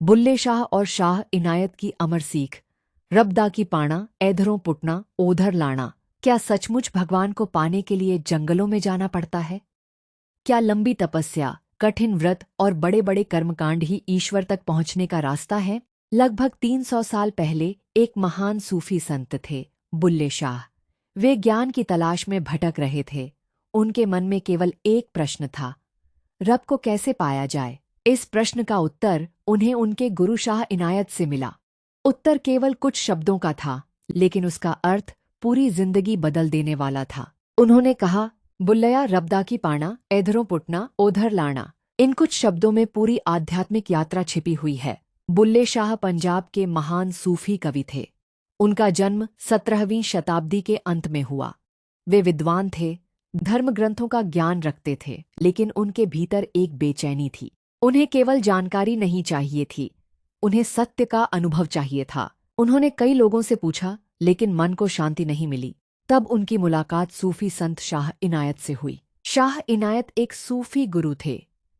बुल्ले शाह और शाह इनायत की अमर सीख। रब्दा की पाणा ऐधरों पुटना ओधर लाना। क्या सचमुच भगवान को पाने के लिए जंगलों में जाना पड़ता है? क्या लंबी तपस्या, कठिन व्रत और बड़े बड़े कर्मकांड ही ईश्वर तक पहुंचने का रास्ता है? लगभग 300 साल पहले एक महान सूफी संत थे, बुल्ले शाह। वे ज्ञान की तलाश में भटक रहे थे। उनके मन में केवल एक प्रश्न था, रब को कैसे पाया जाए? इस प्रश्न का उत्तर उन्हें उनके गुरु शाह इनायत से मिला। उत्तर केवल कुछ शब्दों का था, लेकिन उसका अर्थ पूरी जिंदगी बदल देने वाला था। उन्होंने कहा, बुल्लया रब्दा की पाणा ऐधरों पुटना ओधर लाना। इन कुछ शब्दों में पूरी आध्यात्मिक यात्रा छिपी हुई है। बुल्ले शाह पंजाब के महान सूफी कवि थे। उनका जन्म 17वीं शताब्दी के अंत में हुआ। वे विद्वान थे, धर्म ग्रंथों का ज्ञान रखते थे, लेकिन उनके भीतर एक बेचैनी थी। उन्हें केवल जानकारी नहीं चाहिए थी, उन्हें सत्य का अनुभव चाहिए था। उन्होंने कई लोगों से पूछा, लेकिन मन को शांति नहीं मिली। तब उनकी मुलाकात सूफी संत शाह इनायत से हुई। शाह इनायत एक सूफी गुरु थे।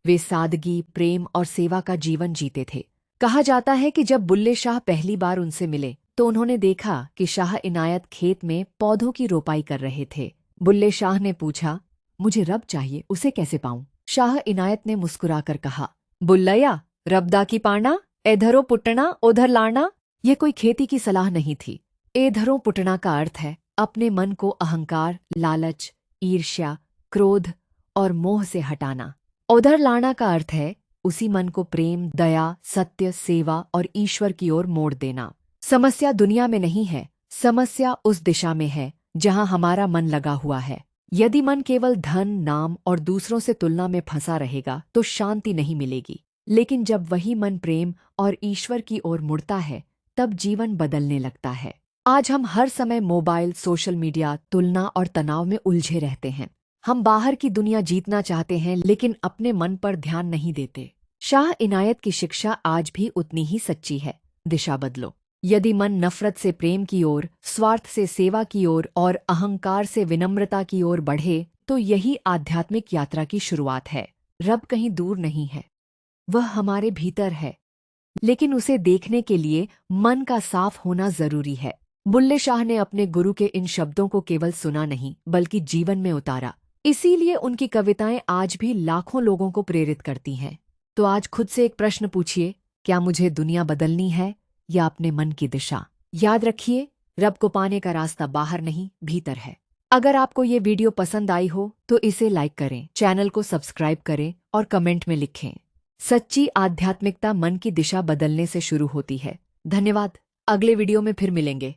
वे सादगी, प्रेम और सेवा का जीवन जीते थे। कहा जाता है कि जब बुल्ले शाह पहली बार उनसे मिले तो उन्होंने देखा कि शाह इनायत खेत में पौधों की रोपाई कर रहे थे। बुल्ले शाह ने पूछा, मुझे रब चाहिए, उसे कैसे पाऊं? शाह इनायत ने मुस्कुराकर कहा, बुल्लया रब्दा की पाना एधरो पुटना ओधर लाना। ये कोई खेती की सलाह नहीं थी। एधरों पुटना का अर्थ है अपने मन को अहंकार, लालच, ईर्ष्या, क्रोध और मोह से हटाना। ओधर लाना का अर्थ है उसी मन को प्रेम, दया, सत्य, सेवा और ईश्वर की ओर मोड़ देना। समस्या दुनिया में नहीं है, समस्या उस दिशा में है जहां हमारा मन लगा हुआ है। यदि मन केवल धन, नाम और दूसरों से तुलना में फंसा रहेगा तो शांति नहीं मिलेगी। लेकिन जब वही मन प्रेम और ईश्वर की ओर मुड़ता है, तब जीवन बदलने लगता है। आज हम हर समय मोबाइल, सोशल मीडिया, तुलना और तनाव में उलझे रहते हैं। हम बाहर की दुनिया जीतना चाहते हैं, लेकिन अपने मन पर ध्यान नहीं देते। शाह इनायत की शिक्षा आज भी उतनी ही सच्ची है। दिशा बदलो। यदि मन नफरत से प्रेम की ओर, स्वार्थ से सेवा की ओर और अहंकार से विनम्रता की ओर बढ़े, तो यही आध्यात्मिक यात्रा की शुरुआत है। रब कहीं दूर नहीं है, वह हमारे भीतर है, लेकिन उसे देखने के लिए मन का साफ होना जरूरी है। बुल्ले शाह ने अपने गुरु के इन शब्दों को केवल सुना नहीं, बल्कि जीवन में उतारा। इसीलिए उनकी कविताएं आज भी लाखों लोगों को प्रेरित करती हैं। तो आज खुद से एक प्रश्न पूछिए, क्या मुझे दुनिया बदलनी है या अपने मन की दिशा? याद रखिए, रब को पाने का रास्ता बाहर नहीं, भीतर है। अगर आपको ये वीडियो पसंद आई हो तो इसे लाइक करें, चैनल को सब्सक्राइब करें और कमेंट में लिखें। सच्ची आध्यात्मिकता मन की दिशा बदलने से शुरू होती है। धन्यवाद। अगले वीडियो में फिर मिलेंगे।